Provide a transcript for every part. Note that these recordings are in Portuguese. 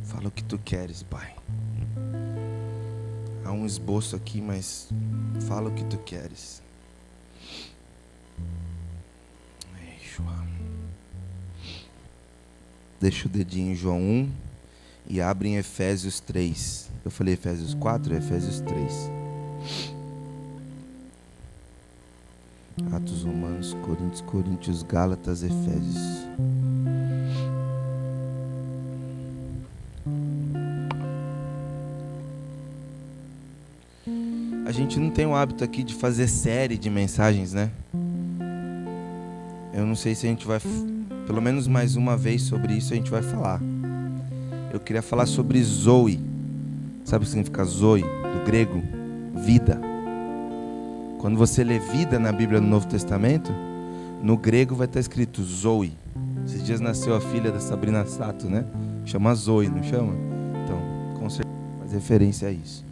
Fala o que tu queres, Pai. Há um esboço aqui, mas fala o que tu queres. Deixa o dedinho em João 1 e abre em Efésios 3. Eu falei Efésios 4, Efésios 3. Atos Romanos, Coríntios, Gálatas, Efésios. A gente não tem o hábito aqui de fazer série de mensagens, né? Eu não sei se a gente vai, pelo menos mais uma vez sobre isso a gente vai falar. Eu queria falar sobre Zoe. Sabe o que significa Zoe? Do grego, vida. Quando você lê vida na Bíblia no Novo Testamento, no grego vai estar escrito Zoe. Esses dias nasceu a filha da Sabrina Sato, né? Chama Zoe, não chama? Então, com certeza faz referência a isso.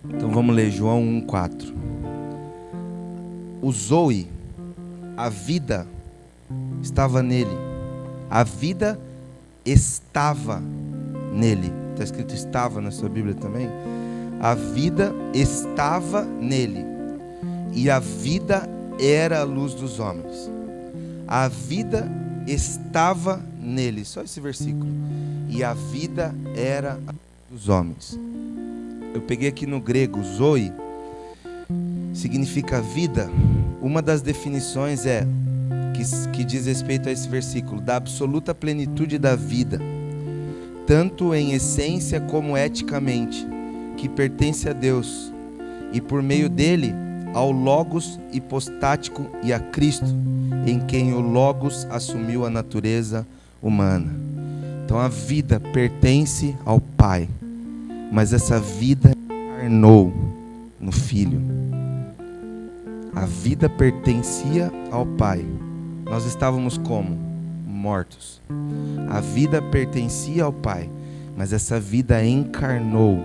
Então vamos ler João 1,4. O Zoe, a vida estava nele. A vida estava nele. Está escrito estava na sua Bíblia também? A vida estava nele. E a vida era a luz dos homens. A vida estava nele. Só esse versículo. E a vida era a luz dos homens. Eu peguei aqui no grego, Zoe, significa vida. Uma das definições é, que diz respeito a esse versículo, da absoluta plenitude da vida, tanto em essência como eticamente, que pertence a Deus, e por meio dele, ao Logos hipostático e a Cristo, em quem o Logos assumiu a natureza humana. Então a vida pertence ao Pai. Mas essa vida encarnou no Filho. A vida pertencia ao Pai. Nós estávamos como? Mortos. A vida pertencia ao Pai, mas essa vida encarnou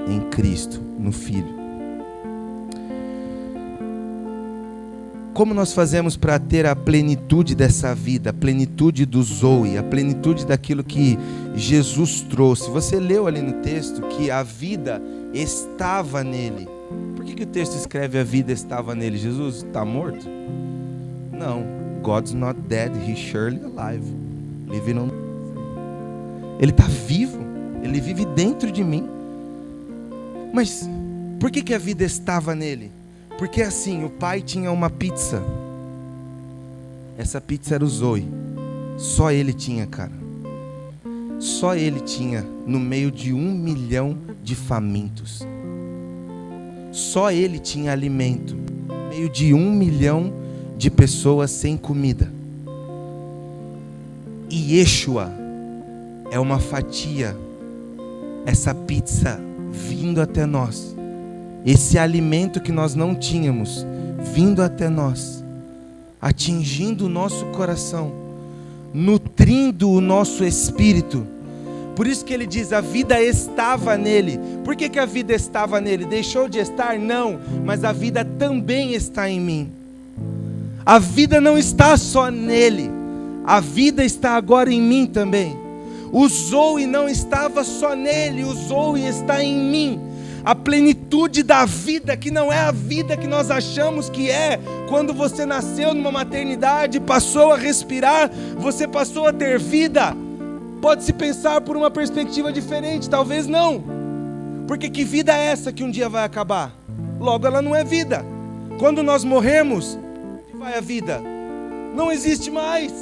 em Cristo, no Filho. Como nós fazemos para ter a plenitude dessa vida, a plenitude do Zoe, a plenitude daquilo que Jesus trouxe? Você leu ali no texto que a vida estava nele. Por que o texto escreve a vida estava nele? Jesus está morto? Não. God's not dead, he's surely alive. Ele está vivo, ele vive dentro de mim. Mas por que a vida estava nele? Porque assim, o pai tinha uma pizza. Essa pizza era o Zoe. Só ele tinha, cara. Só ele tinha no meio de 1 milhão de famintos. Só ele tinha alimento no meio de 1 milhão de pessoas sem comida. E Yeshua é uma fatia, essa pizza vindo até nós. Esse alimento que nós não tínhamos, vindo até nós, atingindo o nosso coração, nutrindo o nosso espírito. Por isso que ele diz, a vida estava nele. Por que a vida estava nele? Deixou de estar? Não, mas a vida também está em mim. A vida não está só nele, a vida está agora em mim também. O Zoe não estava só nele, o Zoe está em mim. A plenitude da vida, que não é a vida que nós achamos que é. Quando você nasceu numa maternidade, passou a respirar, você passou a ter vida. Pode-se pensar por uma perspectiva diferente, talvez não. Porque que vida é essa que um dia vai acabar? Logo ela não é vida. Quando nós morremos, onde vai a vida? Não existe mais.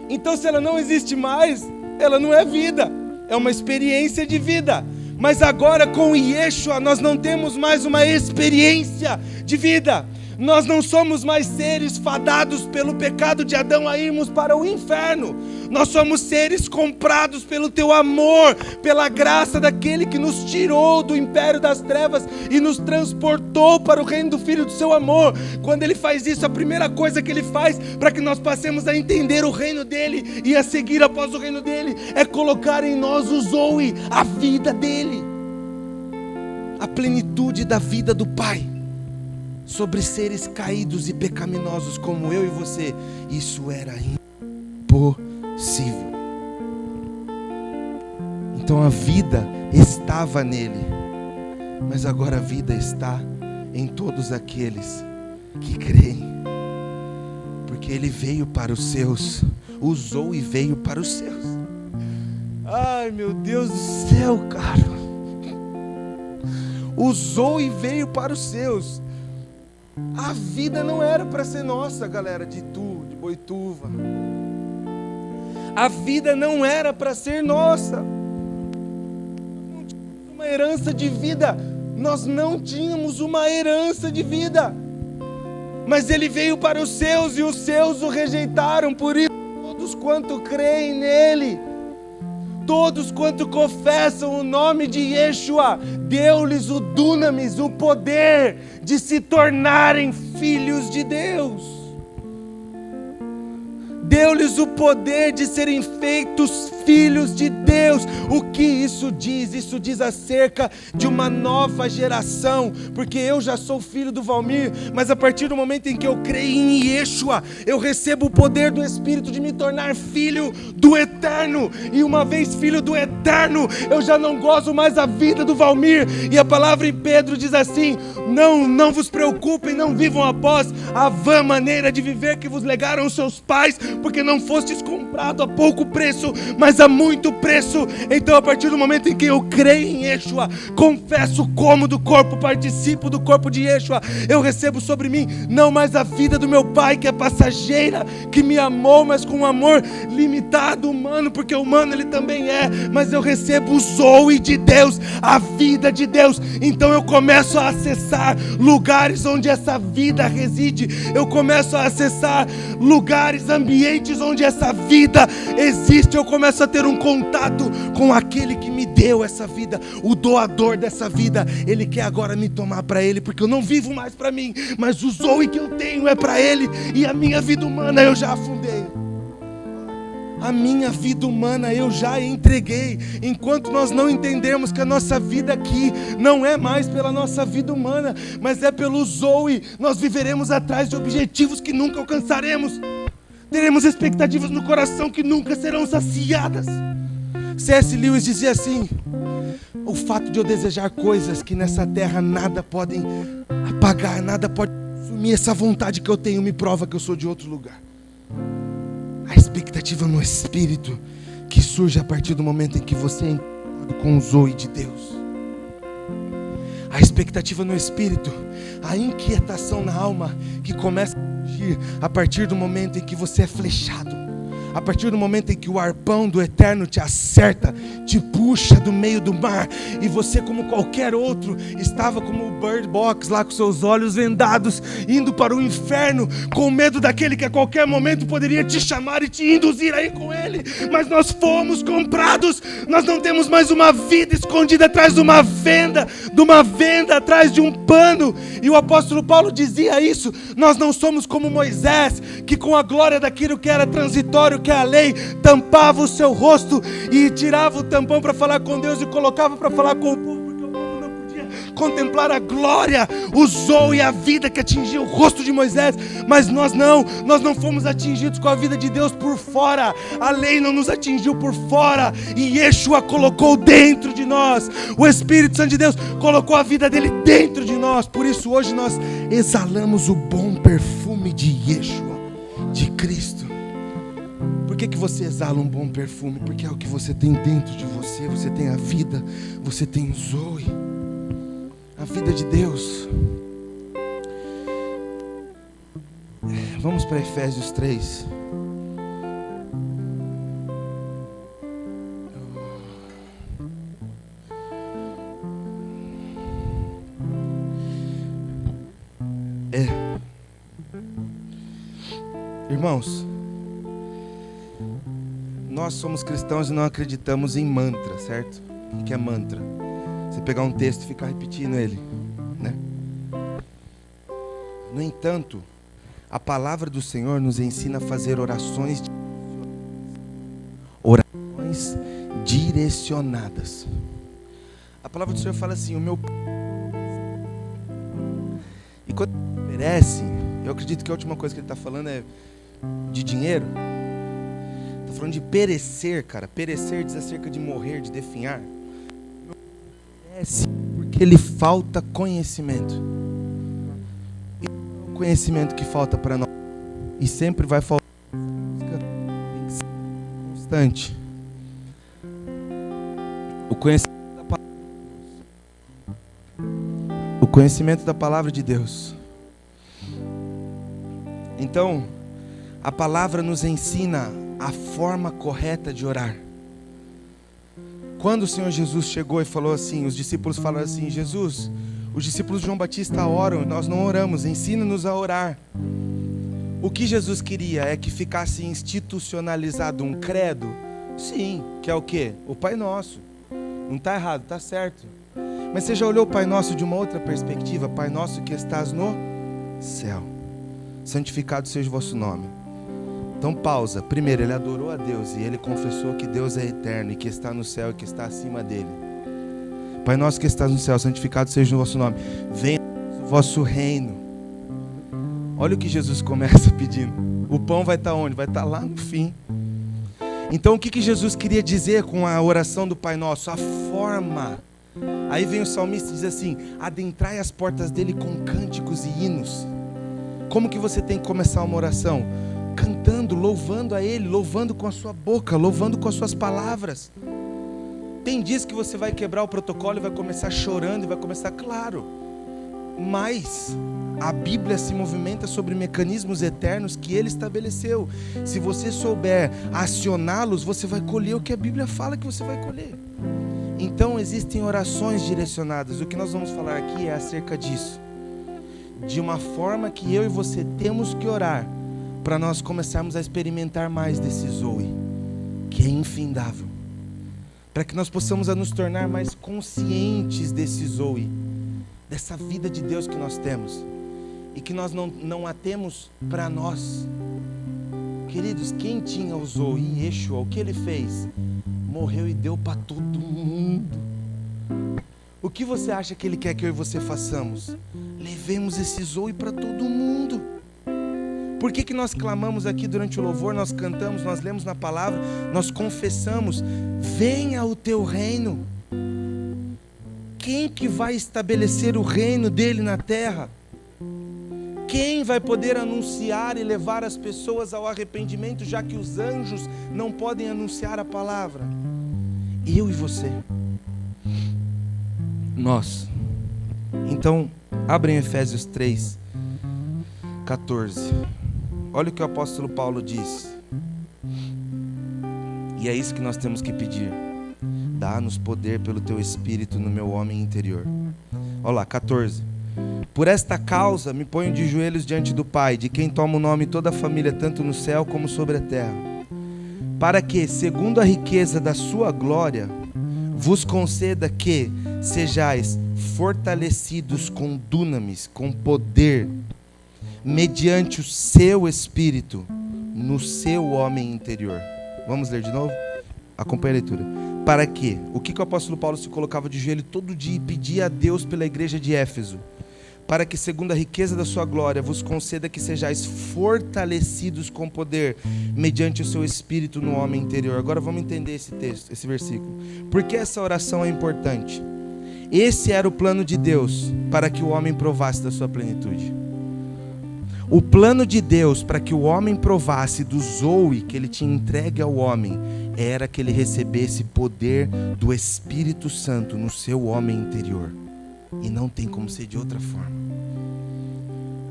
Então se ela não existe mais, ela não é vida. É uma experiência de vida. Mas agora com Yeshua nós não temos mais uma experiência de vida. Nós não somos mais seres fadados pelo pecado de Adão a irmos para o inferno. Nós somos seres comprados pelo teu amor, pela graça daquele que nos tirou do império das trevas e nos transportou para o reino do Filho do seu amor. Quando ele faz isso, a primeira coisa que ele faz para que nós passemos a entender o reino dele e a seguir após o reino dele é colocar em nós o Zoe, a vida dele, a plenitude da vida do Pai sobre seres caídos e pecaminosos como eu e você. Isso era impossível. impossível. Então a vida estava nele, mas agora a vida está em todos aqueles que creem, porque ele veio para os seus, usou e veio para os seus. Ai, meu Deus do céu, cara. Usou e veio para os seus. A vida não era para ser nossa, galera de Boituva. A vida não era para ser nossa. Não tínhamos uma herança de vida. Nós não tínhamos uma herança de vida. Mas ele veio para os seus e os seus o rejeitaram. Por isso, todos quanto creem nele, todos quanto confessam o nome de Yeshua, deu-lhes o dunamis, o poder de se tornarem filhos de Deus. Deu-lhes o poder de serem feitos filhos de Deus. O que isso diz? Isso diz acerca de uma nova geração, porque eu já sou filho do Valmir, mas a partir do momento em que eu creio em Yeshua, eu recebo o poder do Espírito de me tornar filho do Eterno, e uma vez filho do Eterno, eu já não gozo mais a vida do Valmir, e a palavra em Pedro diz assim: não vos preocupem, não vivam após a vã maneira de viver que vos legaram os seus pais, porque não fostes comprado a pouco preço, mas a muito preço. Então a partir do momento em que eu creio em Yeshua, confesso como do corpo, participo do corpo de Yeshua, eu recebo sobre mim não mais a vida do meu pai, que é passageira, que me amou, mas com um amor limitado, humano, porque humano ele também é, mas eu recebo o Zoe de Deus, a vida de Deus. Então eu começo a acessar lugares onde essa vida reside, eu começo a acessar lugares, ambientes onde essa vida existe. Eu começo a ter um contato com aquele que me deu essa vida, o doador dessa vida. Ele quer agora me tomar para ele, porque eu não vivo mais para mim, mas o Zoe que eu tenho é para ele, e a minha vida humana eu já afundei. A minha vida humana eu já entreguei. Enquanto nós não entendermos que a nossa vida aqui não é mais pela nossa vida humana, mas é pelo Zoe, nós viveremos atrás de objetivos que nunca alcançaremos. Teremos expectativas no coração que nunca serão saciadas. C.S. Lewis dizia assim: o fato de eu desejar coisas que nessa terra nada podem apagar, nada pode consumir essa vontade que eu tenho, me prova que eu sou de outro lugar. A expectativa no Espírito que surge a partir do momento em que você é encontrado com o Zoe de Deus. A expectativa no Espírito, a inquietação na alma que começa a surgir a partir do momento em que você é flechado, a partir do momento em que o arpão do Eterno te acerta, te puxa do meio do mar, e você, como qualquer outro, estava como o Bird Box lá com seus olhos vendados, indo para o inferno, com medo daquele que a qualquer momento poderia te chamar e te induzir a ir com ele. Mas nós fomos comprados, nós não temos mais uma vida escondida atrás de uma venda atrás de um pano. E o apóstolo Paulo dizia isso: nós não somos como Moisés, que com a glória daquilo que era transitório, que a lei, tampava o seu rosto e tirava o tampão para falar com Deus e colocava para falar com o povo, porque o povo não podia contemplar a glória, o Zoe e a vida que atingia o rosto de Moisés. Mas nós não fomos atingidos com a vida de Deus por fora, a lei não nos atingiu por fora, e Yeshua colocou dentro de nós, o Espírito Santo de Deus colocou a vida dele dentro de nós. Por isso hoje nós exalamos o bom perfume de Yeshua, de Cristo. Por que você exala um bom perfume? Porque é o que você tem dentro de você. Você tem a vida, você tem o Zoe, a vida de Deus. Vamos para Efésios 3. Irmãos, nós somos cristãos e não acreditamos em mantra, certo? O que é mantra? Você pegar um texto e ficar repetindo ele, né? No entanto, a palavra do Senhor nos ensina a fazer orações direcionadas. A palavra do Senhor fala assim: o meu... E quando ele oferece, eu acredito que a última coisa que ele está falando é de dinheiro. falando de perecer, cara. Perecer diz acerca de morrer, de definhar. Perece porque lhe falta conhecimento. E é o conhecimento que falta para nós. E sempre vai faltar. Tem que ser constante. O conhecimento da palavra de Deus. O conhecimento da palavra de Deus. Então, a palavra nos ensina a forma correta de orar. Quando o Senhor Jesus chegou e falou assim, os discípulos falaram assim: Jesus, os discípulos de João Batista oram, nós não oramos, ensina-nos a orar. O que Jesus queria é que ficasse institucionalizado um credo? Sim, que é o quê? O Pai Nosso. Não está errado, está certo. Mas você já olhou o Pai Nosso de uma outra perspectiva? Pai Nosso que estás no céu, santificado seja o vosso nome. Então pausa. Primeiro, ele adorou a Deus e ele confessou que Deus é eterno e que está no céu e que está acima dele. Pai Nosso que estás no céu, santificado seja o vosso nome. Venha o vosso reino. Olha o que Jesus começa pedindo. O pão vai estar onde? Vai estar lá no fim. Então o que Jesus queria dizer com a oração do Pai Nosso? A forma. Aí vem o salmista e diz assim: adentrai as portas dele com cânticos e hinos. Como que você tem que começar uma oração? Cantando, louvando a Ele, louvando com a sua boca, louvando com as suas palavras. Tem dias que você vai quebrar o protocolo e vai começar chorando e vai começar, claro. Mas a Bíblia se movimenta sobre mecanismos eternos que Ele estabeleceu. Se você souber acioná-los, você vai colher o que a Bíblia fala que você vai colher. Então existem orações direcionadas. O que nós vamos falar aqui é acerca disso. De uma forma que eu e você temos que orar para nós começarmos a experimentar mais desse Zoe, que é infindável. Para que nós possamos nos tornar mais conscientes desse Zoe, dessa vida de Deus que nós temos. E que nós não a temos para nós. Queridos, quem tinha o Zoe, Yeshua, o que ele fez? Morreu e deu para todo mundo. O que você acha que ele quer que eu e você façamos? Levemos esse Zoe para todo mundo. Por que nós clamamos aqui durante o louvor, nós cantamos, nós lemos na palavra, nós confessamos: venha o teu reino. Quem que vai estabelecer o reino dele na terra? Quem vai poder anunciar e levar as pessoas ao arrependimento, já que os anjos não podem anunciar a palavra? Eu e você. Nós. Então, abrem Efésios 3, 14. Olha o que o apóstolo Paulo diz. E é isso que nós temos que pedir. Dá-nos poder pelo teu Espírito no meu homem interior. Olha lá, 14. Por esta causa me ponho de joelhos diante do Pai, de quem toma o nome toda a família, tanto no céu como sobre a terra, para que, segundo a riqueza da sua glória, vos conceda que sejais fortalecidos com dunamis, com poder, mediante o seu Espírito, no seu homem interior. Vamos ler de novo? Acompanhe a leitura. Para que? O que o apóstolo Paulo se colocava de joelho todo dia e pedia a Deus pela igreja de Éfeso? Para que, segundo a riqueza da sua glória, vos conceda que sejais fortalecidos com poder, mediante o seu Espírito no homem interior. Agora vamos entender esse texto, esse versículo. Por que essa oração é importante? Esse era o plano de Deus para que o homem provasse da sua plenitude. O plano de Deus para que o homem provasse do Zoe que ele tinha entregue ao homem era que ele recebesse poder do Espírito Santo no seu homem interior. E não tem como ser de outra forma.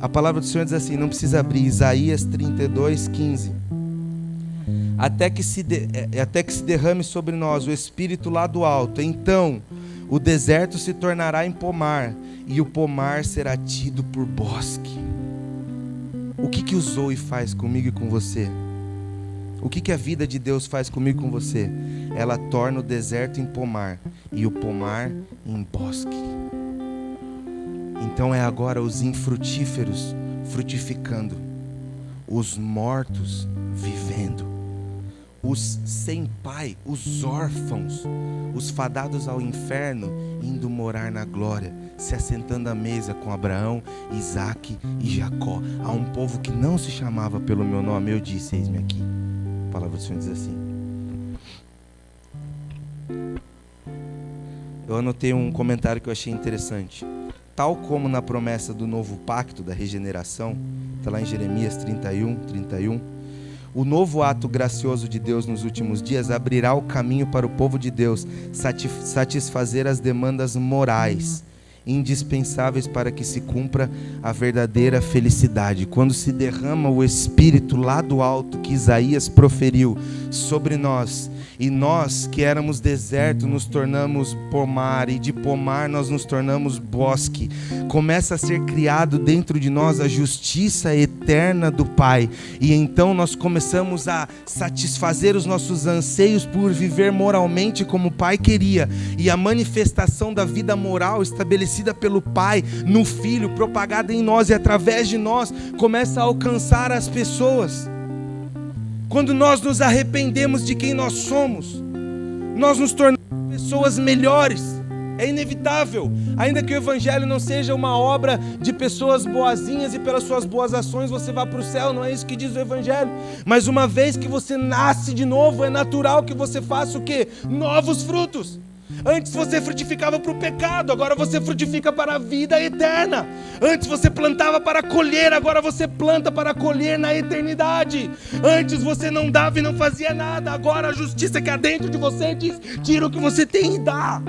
A palavra do Senhor diz assim, não precisa abrir, Isaías 32, 15. Até que se derrame sobre nós o Espírito lá do alto, então o deserto se tornará em pomar, e o pomar será tido por bosque. O que o Zoe faz comigo e com você? O que a vida de Deus faz comigo e com você? Ela torna o deserto em pomar e o pomar em bosque. Então é agora os infrutíferos frutificando, os mortos vivendo, os sem pai, os órfãos, os fadados ao inferno indo morar na glória, se assentando à mesa com Abraão, Isaque e Jacó. Há um povo que não se chamava pelo meu nome, eu disse, eis-me aqui. A palavra do Senhor diz assim. Eu anotei um comentário que eu achei interessante. Tal como na promessa do novo pacto, da regeneração, está lá em Jeremias 31, o novo ato gracioso de Deus nos últimos dias abrirá o caminho para o povo de Deus satisfazer as demandas morais indispensáveis para que se cumpra a verdadeira felicidade. Quando se derrama o Espírito lá do alto que Isaías proferiu sobre nós, e nós que éramos deserto nos tornamos pomar, e de pomar nós nos tornamos bosque, começa a ser criado dentro de nós a justiça eterna do Pai, e então nós começamos a satisfazer os nossos anseios por viver moralmente como o Pai queria, e a manifestação da vida moral estabelecida pelo Pai no Filho, propagada em nós e através de nós, começa a alcançar as pessoas. Quando nós nos arrependemos de quem nós somos, nós nos tornamos pessoas melhores. É inevitável, ainda que o Evangelho não seja uma obra de pessoas boazinhas e pelas suas boas ações você vá para o céu, não é isso que diz o Evangelho. Mas uma vez que você nasce de novo, é natural que você faça o quê? Novos frutos. Antes você frutificava para o pecado, agora você frutifica para a vida eterna. Antes você plantava para colher, agora você planta para colher na eternidade. Antes você não dava e não fazia nada, agora a justiça que há dentro de você diz: tira o que você tem e dá.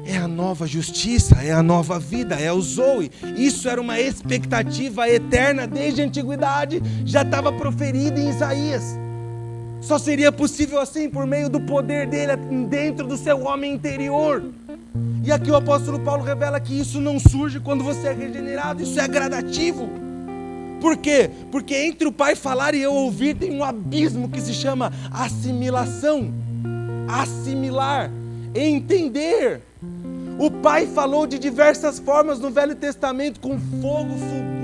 É a nova justiça, é a nova vida, é o Zoe. Isso era uma expectativa eterna desde a antiguidade, já estava proferido em Isaías. Só seria possível assim por meio do poder dele dentro do seu homem interior. E aqui o apóstolo Paulo revela que isso não surge quando você é regenerado, isso é gradativo. Por quê? Porque entre o Pai falar e eu ouvir tem um abismo que se chama assimilação. Assimilar, entender. O Pai falou de diversas formas no Velho Testamento, com fogo fulgente,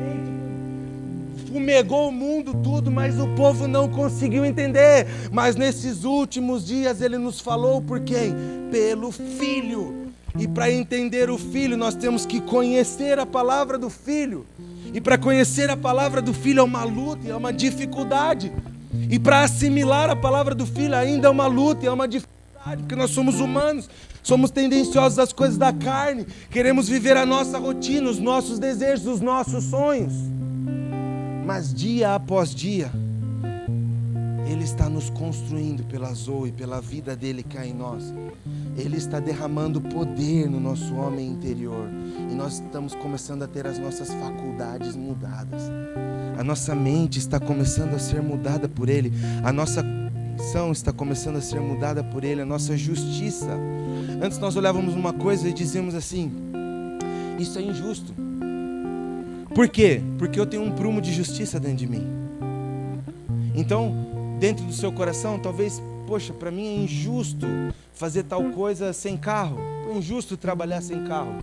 fumegou o mundo, tudo, mas o povo não conseguiu entender. Mas nesses últimos dias Ele nos falou por quem? Pelo Filho. E para entender o Filho, nós temos que conhecer a palavra do Filho. E para conhecer a palavra do Filho é uma luta, é uma dificuldade. E para assimilar a palavra do Filho ainda é uma luta, é uma dificuldade, porque nós somos humanos, somos tendenciosos às coisas da carne, queremos viver a nossa rotina, os nossos desejos, os nossos sonhos. Mas dia após dia, Ele está nos construindo pela Zoe, pela vida dele cá em nós. Ele está derramando poder no nosso homem interior. E nós estamos começando a ter as nossas faculdades mudadas. A nossa mente está começando a ser mudada por Ele. A nossa compreensão está começando a ser mudada por Ele. A nossa justiça. Antes nós olhávamos uma coisa e dizíamos assim: isso é injusto. Por quê? Porque eu tenho um prumo de justiça dentro de mim. Então, dentro do seu coração, talvez, poxa, para mim é injusto fazer tal coisa sem carro. É injusto trabalhar sem carro.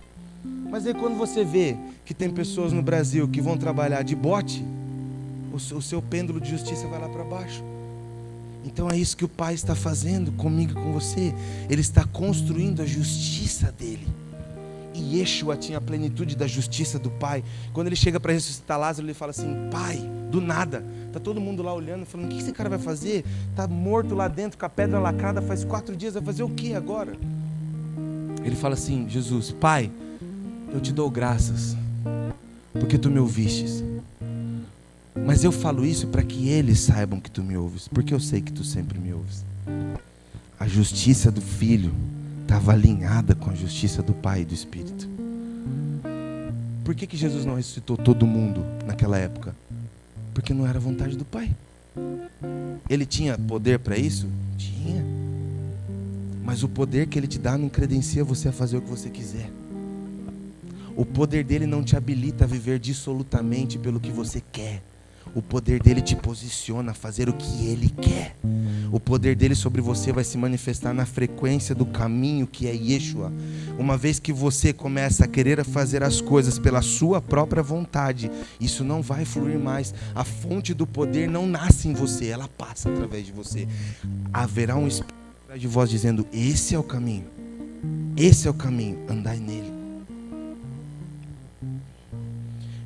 Mas aí quando você vê que tem pessoas no Brasil que vão trabalhar de bote, o seu pêndulo de justiça vai lá para baixo. Então é isso que o Pai está fazendo comigo e com você. Ele está construindo a justiça dele. E Yeshua tinha a plenitude da justiça do Pai. Quando ele chega para ressuscitar Lázaro, ele fala assim: Pai, do nada. Está todo mundo lá olhando, falando: o que esse cara vai fazer? Está morto lá dentro, com a pedra lacrada faz 4 dias, vai fazer o que agora? Ele fala assim: Jesus, Pai, eu te dou graças, porque tu me ouvistes. Mas eu falo isso para que eles saibam que tu me ouves, porque eu sei que tu sempre me ouves. A justiça do Filho estava alinhada com a justiça do Pai e do Espírito. Por que Jesus não ressuscitou todo mundo naquela época? Porque não era a vontade do Pai. Ele tinha poder para isso? Tinha. Mas o poder que Ele te dá não credencia você a fazer o que você quiser. O poder dele não te habilita a viver dissolutamente pelo que você quer. O poder dele te posiciona a fazer o que ele quer. O poder dele sobre você vai se manifestar na frequência do caminho que é Yeshua. Uma vez que você começa a querer fazer as coisas pela sua própria vontade, isso não vai fluir mais. A fonte do poder não nasce em você, ela passa através de você. Haverá um espírito atrás de vós dizendo: esse é o caminho, andai nele.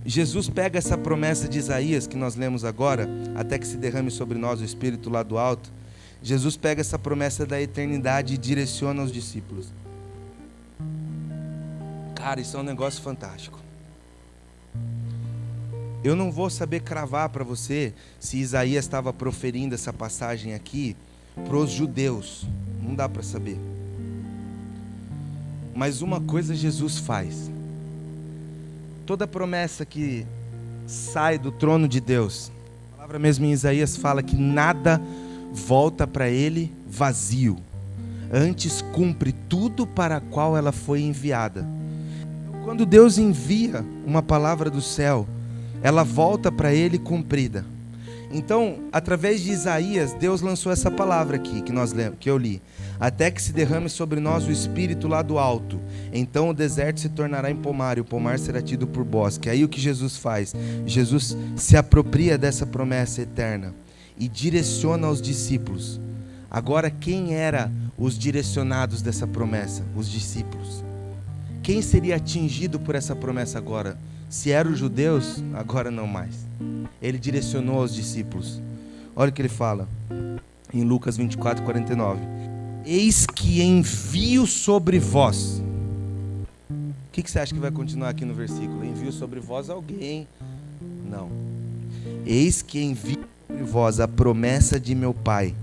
Jesus pega essa promessa de Isaías que nós lemos agora, até que se derrame sobre nós o Espírito lá do alto. Jesus pega essa promessa da eternidade e direciona aos discípulos. Cara, isso é um negócio fantástico. Eu não vou saber cravar para você se Isaías estava proferindo essa passagem aqui para os judeus. Não dá para saber. Mas uma coisa Jesus faz. Toda promessa que sai do trono de Deus, a palavra mesmo em Isaías fala que nada volta para ele vazio. Antes cumpre tudo para a qual ela foi enviada. Quando Deus envia uma palavra do céu, ela volta para ele cumprida. Então, através de Isaías, Deus lançou essa palavra aqui que eu li. Até que se derrame sobre nós o Espírito lá do alto. Então o deserto se tornará em pomar e o pomar será tido por bosque. Aí o que Jesus faz? Jesus se apropria dessa promessa eterna e direciona aos discípulos. Agora, quem eram os direcionados dessa promessa? Os discípulos. Quem seria atingido por essa promessa agora? Se eram os judeus, agora não mais. Ele direcionou aos discípulos. Olha o que ele fala em Lucas 24:49. Eis que envio sobre vós. O que você acha que vai continuar aqui no versículo? Envio sobre vós alguém? Não. Eis que envio sobre vós a promessa de meu Pai.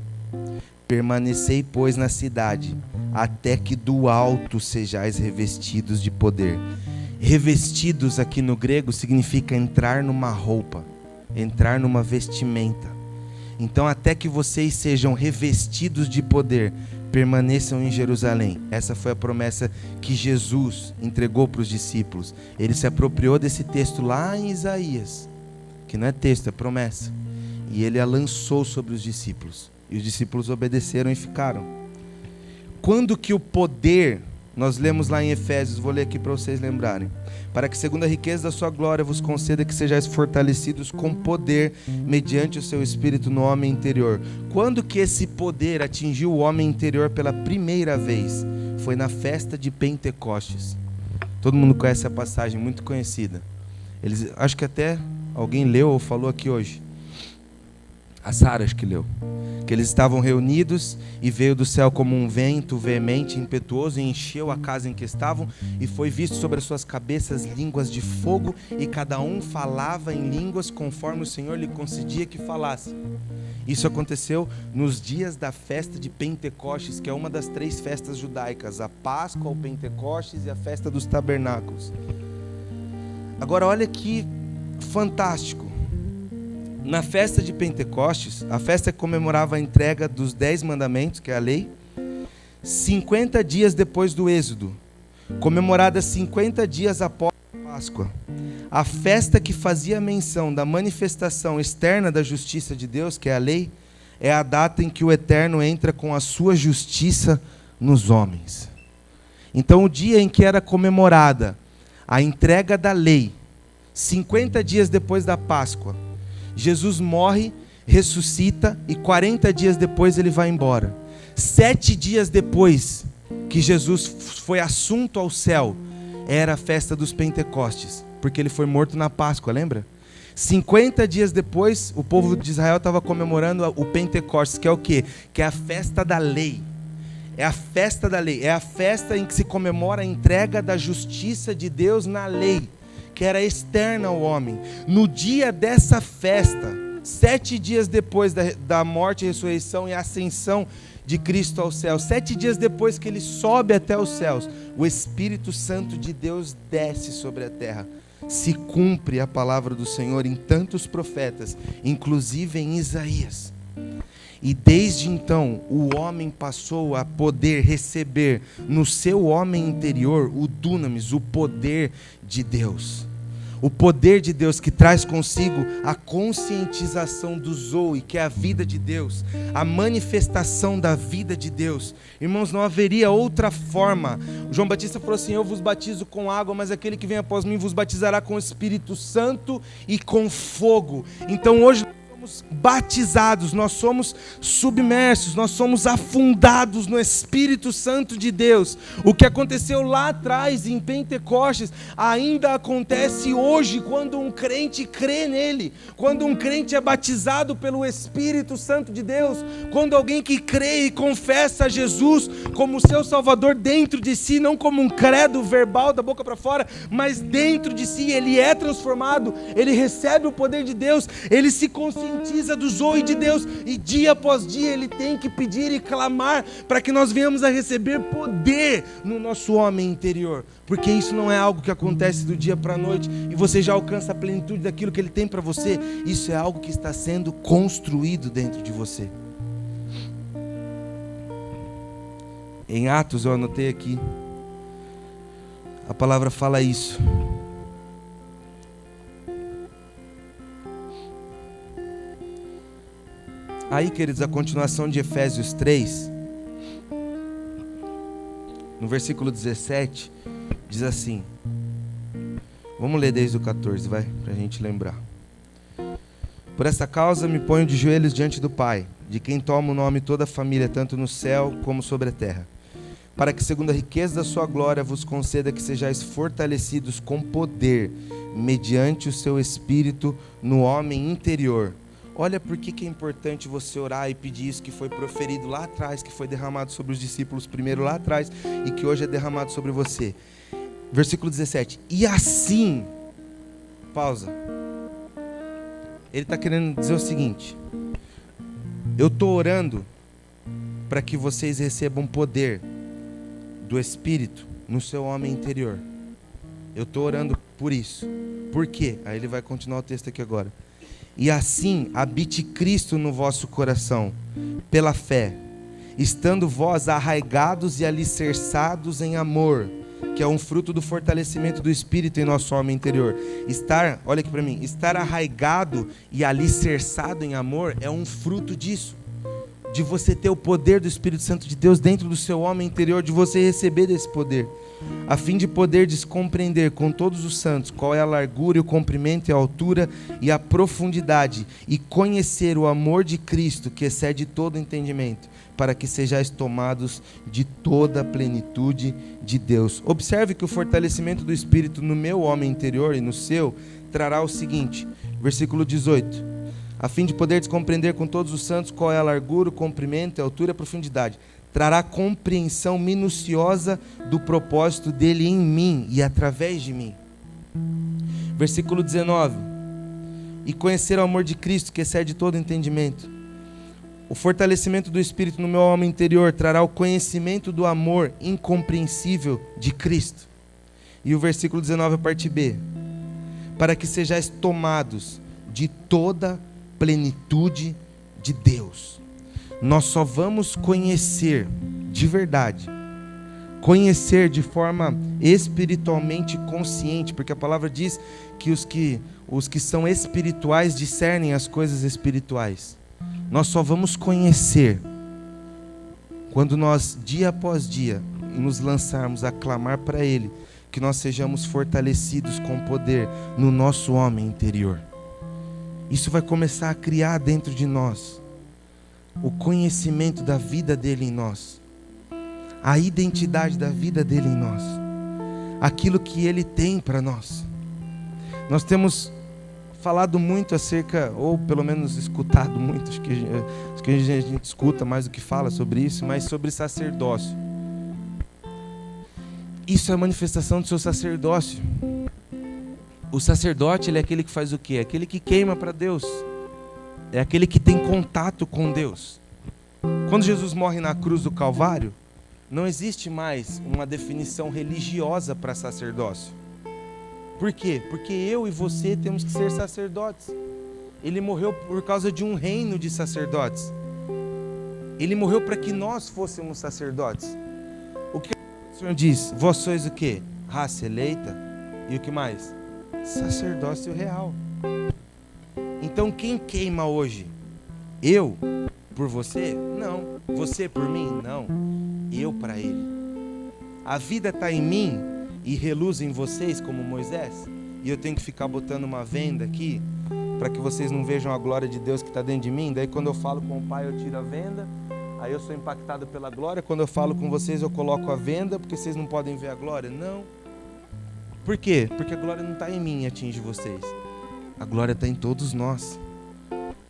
Permanecei, pois, na cidade, até que do alto sejais revestidos de poder. Revestidos aqui no grego significa entrar numa roupa, entrar numa vestimenta. Então, até que vocês sejam revestidos de poder, permaneçam em Jerusalém. Essa foi a promessa que Jesus entregou para os discípulos. Ele se apropriou desse texto lá em Isaías, que não é texto, é promessa. E ele a lançou sobre os discípulos. E os discípulos obedeceram e ficaram. Quando que o poder, nós lemos lá em Efésios, vou ler aqui para vocês lembrarem. Para que segundo a riqueza da sua glória vos conceda que sejais fortalecidos com poder mediante o seu Espírito no homem interior. Quando que esse poder atingiu o homem interior pela primeira vez? Foi na festa de Pentecostes. Todo mundo conhece a passagem, muito conhecida. Acho que até alguém leu ou falou aqui hoje. A Sara acho que leu. Que eles estavam reunidos e veio do céu como um vento veemente, impetuoso, e encheu a casa em que estavam, e foi visto sobre as suas cabeças línguas de fogo, e cada um falava em línguas conforme o Senhor lhe concedia que falasse. Isso aconteceu nos dias da festa de Pentecostes, que é uma das 3 festas judaicas: a Páscoa, o Pentecostes e a festa dos tabernáculos. Agora olha que fantástico. Na festa de Pentecostes, a festa comemorava a entrega dos 10 mandamentos, que é a lei, 50 dias depois do Êxodo, comemorada 50 dias após a Páscoa. A festa que fazia menção da manifestação externa da justiça de Deus, que é a lei, é a data em que o Eterno entra com a sua justiça nos homens. Então, o dia em que era comemorada a entrega da lei, 50 dias depois da Páscoa, Jesus morre, ressuscita e 40 dias depois ele vai embora. 7 dias depois que Jesus foi assunto ao céu, era a festa dos Pentecostes, porque ele foi morto na Páscoa, lembra? 50 dias depois, o povo de Israel estava comemorando o Pentecostes, que é o quê? Que é a festa da lei. É a festa da lei, é a festa em que se comemora a entrega da justiça de Deus na lei, que era externa ao homem. No dia dessa festa, 7 dias depois da morte, ressurreição e ascensão de Cristo ao céu, 7 dias depois que ele sobe até os céus, o Espírito Santo de Deus desce sobre a terra. Se cumpre a palavra do Senhor em tantos profetas, inclusive em Isaías. E desde então, o homem passou a poder receber no seu homem interior o dunamis, o poder de Deus. O poder de Deus que traz consigo a conscientização do Zoe, que é a vida de Deus, a manifestação da vida de Deus. Irmãos, não haveria outra forma. O João Batista falou assim: eu vos batizo com água, mas aquele que vem após mim vos batizará com o Espírito Santo e com fogo. Então hoje somos batizados, nós somos submersos, nós somos afundados no Espírito Santo de Deus. O que aconteceu lá atrás em Pentecostes ainda acontece hoje quando um crente crê nele, quando um crente é batizado pelo Espírito Santo de Deus, quando alguém que crê e confessa Jesus como seu Salvador dentro de si, não como um credo verbal da boca para fora, mas dentro de si, ele é transformado, ele recebe o poder de Deus, ele se conscientiza do zoe de Deus, e dia após dia ele tem que pedir e clamar para que nós venhamos a receber poder no nosso homem interior, porque isso não é algo que acontece do dia para a noite e você já alcança a plenitude daquilo que ele tem para você. Isso é algo que está sendo construído dentro de você. Em Atos, eu anotei aqui, a palavra fala isso. Aí, queridos, a continuação de Efésios 3, no versículo 17, diz assim, vamos ler desde o 14, vai, para a gente lembrar. Por essa causa me ponho de joelhos diante do Pai, de quem toma o nome toda a família, tanto no céu como sobre a terra, para que segundo a riqueza da sua glória vos conceda que sejais fortalecidos com poder, mediante o seu Espírito no homem interior. Olha por que é importante você orar e pedir isso que foi proferido lá atrás, que foi derramado sobre os discípulos primeiro lá atrás e que hoje é derramado sobre você. Versículo 17. E assim, pausa. Ele está querendo dizer o seguinte: eu estou orando para que vocês recebam poder do Espírito no seu homem interior. Eu estou orando por isso. Por quê? Aí ele vai continuar o texto aqui agora. E assim habite Cristo no vosso coração, pela fé, estando vós arraigados e alicerçados em amor, que é um fruto do fortalecimento do Espírito em nosso homem interior. Olha aqui para mim, estar arraigado e alicerçado em amor é um fruto disso, de você ter o poder do Espírito Santo de Deus dentro do seu homem interior, de você receber desse poder, a fim de poderdes compreender com todos os santos qual é a largura e o comprimento e a altura e a profundidade, e conhecer o amor de Cristo que excede todo entendimento, para que sejais tomados de toda a plenitude de Deus. Observe que o fortalecimento do Espírito no meu homem interior e no seu trará o seguinte, versículo 18: a fim de poderes compreender com todos os santos qual é a largura, o comprimento, a altura e a profundidade. Trará compreensão minuciosa do propósito dele em mim e através de mim. Versículo 19. E conhecer o amor de Cristo que excede todo entendimento. O fortalecimento do Espírito no meu homem interior trará o conhecimento do amor incompreensível de Cristo. E o versículo 19, a parte B. Para que sejais tomados de toda plenitude de Deus. Nós só vamos conhecer de verdade, conhecer de forma espiritualmente consciente, porque a palavra diz que os que são espirituais discernem as coisas espirituais. Nós só vamos conhecer quando nós, dia após dia, nos lançarmos a clamar para Ele, que nós sejamos fortalecidos com poder no nosso homem interior. Isso vai começar a criar dentro de nós o conhecimento da vida dele em nós, a identidade da vida dele em nós, aquilo que ele tem para nós. Nós temos falado muito acerca, ou pelo menos escutado muito, acho que a gente escuta mais do que fala sobre isso, mas sobre sacerdócio. Isso é a manifestação do seu sacerdócio. O sacerdote, ele é aquele que faz o quê? É aquele que queima para Deus. É aquele que tem contato com Deus. Quando Jesus morre na cruz do Calvário, não existe mais uma definição religiosa para sacerdócio. Por quê? Porque eu e você temos que ser sacerdotes. Ele morreu por causa de um reino de sacerdotes. Ele morreu para que nós fôssemos sacerdotes. O que o Senhor diz? Vós sois o quê? Raça eleita. E o que mais? Sacerdócio real. Então quem queima hoje? Eu por você? Não. Você por mim? Não. Eu para Ele. A vida está em mim e reluz em vocês como Moisés? E eu tenho que ficar botando uma venda aqui para que vocês não vejam a glória de Deus que está dentro de mim. Daí quando eu falo com o Pai eu tiro a venda, aí eu sou impactado pela glória. Quando eu falo com vocês eu coloco a venda, porque vocês não podem ver a glória. Não. Por quê? Porque a glória não está em mim e atinge vocês. A glória está em todos nós.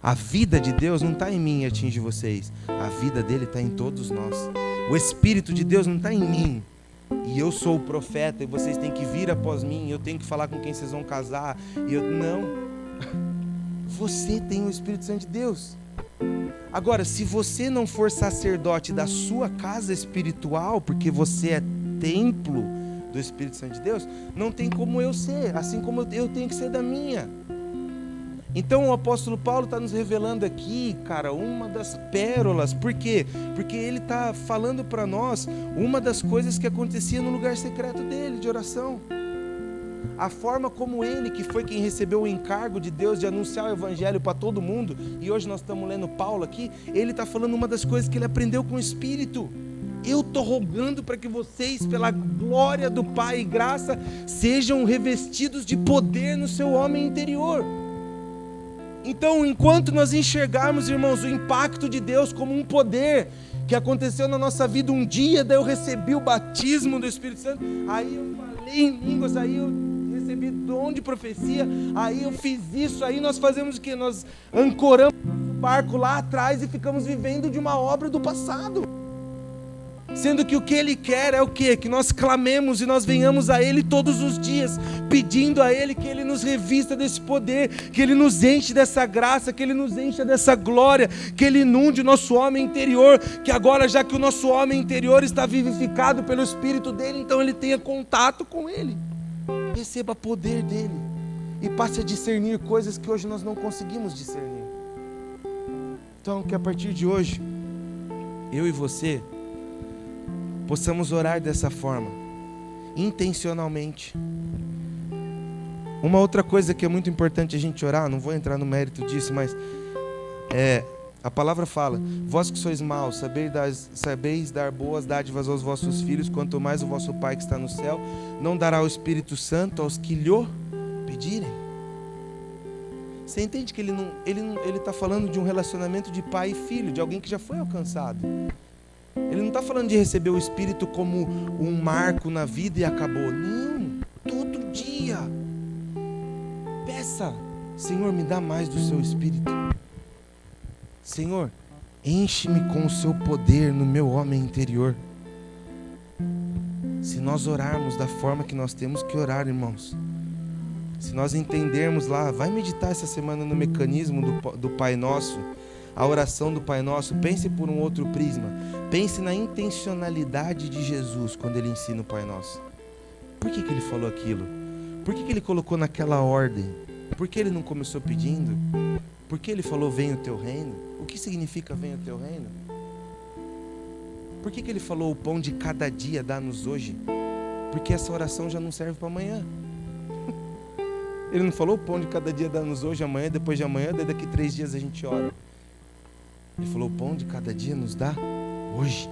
A vida de Deus não está em mim e atinge vocês. A vida dele está em todos nós. O Espírito de Deus não está em mim. E eu sou o profeta e vocês têm que vir após mim. Eu tenho que falar com quem vocês vão casar. Não. Você tem o Espírito Santo de Deus. Agora, se você não for sacerdote da sua casa espiritual, porque você é templo do Espírito Santo de Deus, não tem como eu ser, assim como eu tenho que ser da minha. Então o apóstolo Paulo está nos revelando aqui, cara, uma das pérolas. Por quê? Porque ele está falando para nós uma das coisas que acontecia no lugar secreto dele, de oração. A forma como ele, que foi quem recebeu o encargo de Deus de anunciar o evangelho para todo mundo, e hoje nós estamos lendo Paulo aqui, ele está falando uma das coisas que ele aprendeu com o Espírito. Eu estou rogando para que vocês, pela glória do Pai e graça, sejam revestidos de poder no seu homem interior. Então, enquanto nós enxergarmos, irmãos, o impacto de Deus como um poder que aconteceu na nossa vida um dia, daí eu recebi o batismo do Espírito Santo, aí eu falei em línguas, aí eu recebi dom de profecia, aí eu fiz isso, aí nós fazemos o quê? Nós ancoramos o barco lá atrás e ficamos vivendo de uma obra do passado. Sendo que o que Ele quer é o quê? Que nós clamemos e nós venhamos a Ele todos os dias, pedindo a Ele que Ele nos revista desse poder, que Ele nos enche dessa graça, que Ele nos encha dessa glória, que Ele inunde o nosso homem interior, que agora, já que o nosso homem interior está vivificado pelo Espírito dEle, então Ele tenha contato com Ele, receba poder dEle e passe a discernir coisas que hoje nós não conseguimos discernir. Então, que a partir de hoje, eu e você possamos orar dessa forma, intencionalmente. Uma outra coisa que é muito importante a gente orar, não vou entrar no mérito disso, mas a palavra fala: vós que sois maus, sabeis dar boas dádivas aos vossos filhos, quanto mais o vosso Pai que está no céu não dará o Espírito Santo aos que lhe pedirem. Você entende que ele está falando de um relacionamento de pai e filho, de alguém que já foi alcançado. Ele não está falando de receber o Espírito como um marco na vida e acabou. Não, todo dia. Peça: Senhor, me dá mais do seu Espírito. Senhor, enche-me com o seu poder no meu homem interior. Se nós orarmos da forma que nós temos que orar, irmãos, se nós entendermos lá, vai meditar essa semana no mecanismo do Pai Nosso, a oração do Pai Nosso, pense por um outro prisma. Pense na intencionalidade de Jesus quando Ele ensina o Pai Nosso. Por que Ele falou aquilo? Por que Ele colocou naquela ordem? Por que Ele não começou pedindo? Por que Ele falou: venha o teu reino? O que significa venha o teu reino? Por que Ele falou: o pão de cada dia dá-nos hoje? Porque essa oração já não serve para amanhã. Ele não falou: o pão de cada dia dá-nos hoje, amanhã, depois de amanhã, daí daqui 3 dias a gente ora. Ele falou: o pão de cada dia nos dá hoje.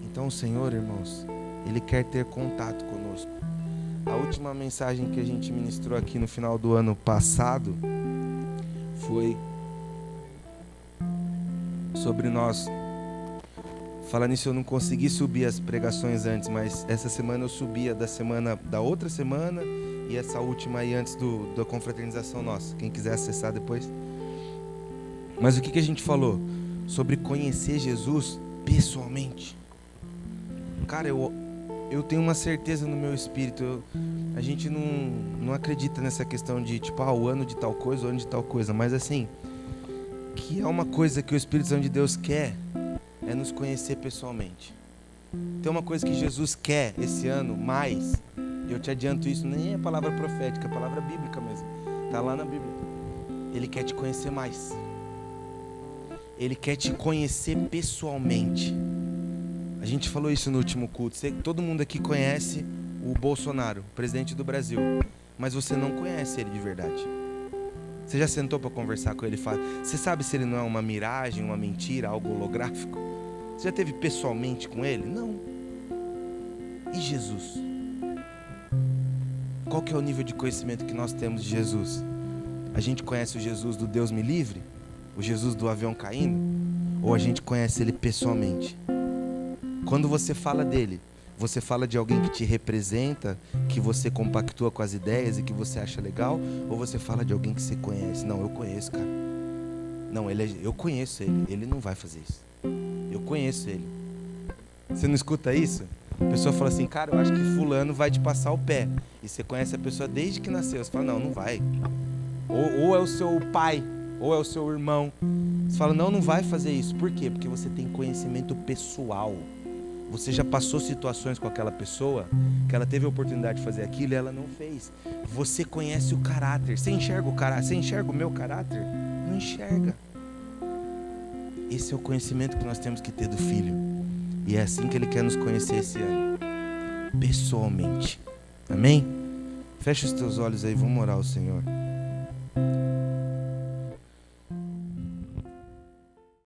Então o Senhor, irmãos, Ele quer ter contato conosco. A última mensagem que a gente ministrou aqui no final do ano passado foi sobre nós. Falando nisso, eu não consegui subir as pregações antes, mas essa semana eu subia da outra semana e essa última aí antes da confraternização nossa. Quem quiser acessar depois. Mas o que a gente falou? Sobre conhecer Jesus pessoalmente. Cara, eu tenho uma certeza no meu espírito. A gente não acredita nessa questão de tipo, o ano de tal coisa, o ano de tal coisa. Mas assim, que é uma coisa que o Espírito Santo de Deus quer, é nos conhecer pessoalmente. Tem uma coisa que Jesus quer esse ano mais. Eu te adianto isso, nem é palavra profética, é palavra bíblica mesmo. Está lá na Bíblia. Ele quer te conhecer mais. Ele quer te conhecer pessoalmente. A gente falou isso no último culto. Todo mundo aqui conhece o Bolsonaro, presidente do Brasil, mas você não conhece ele de verdade. Você já sentou para conversar com ele? Você sabe se ele não é uma miragem, uma mentira, algo holográfico? Você já teve pessoalmente com ele? Não. E Jesus? Qual que é o nível de conhecimento que nós temos de Jesus? A gente conhece o Jesus do Deus me livre? O Jesus do avião caindo? Ou a gente conhece ele pessoalmente? Quando você fala dele, você fala de alguém que te representa, que você compactua com as ideias e que você acha legal? Ou você fala de alguém que você conhece? Não, eu conheço, cara. Não, eu conheço ele. Ele não vai fazer isso. Eu conheço ele. Você não escuta isso? A pessoa fala assim, cara, eu acho que fulano vai te passar o pé. E você conhece a pessoa desde que nasceu. Você fala, não, não vai. Ou é o seu pai, ou é o seu irmão. Você fala, não, não vai fazer isso. Por quê? Porque você tem conhecimento pessoal. Você já passou situações com aquela pessoa que ela teve a oportunidade de fazer aquilo e ela não fez. Você conhece o caráter. Você enxerga o caráter? Você enxerga o meu caráter? Não enxerga. Esse é o conhecimento que nós temos que ter do Filho. E é assim que Ele quer nos conhecer esse ano. Pessoalmente. Amém? Fecha os teus olhos aí, vamos orar ao Senhor.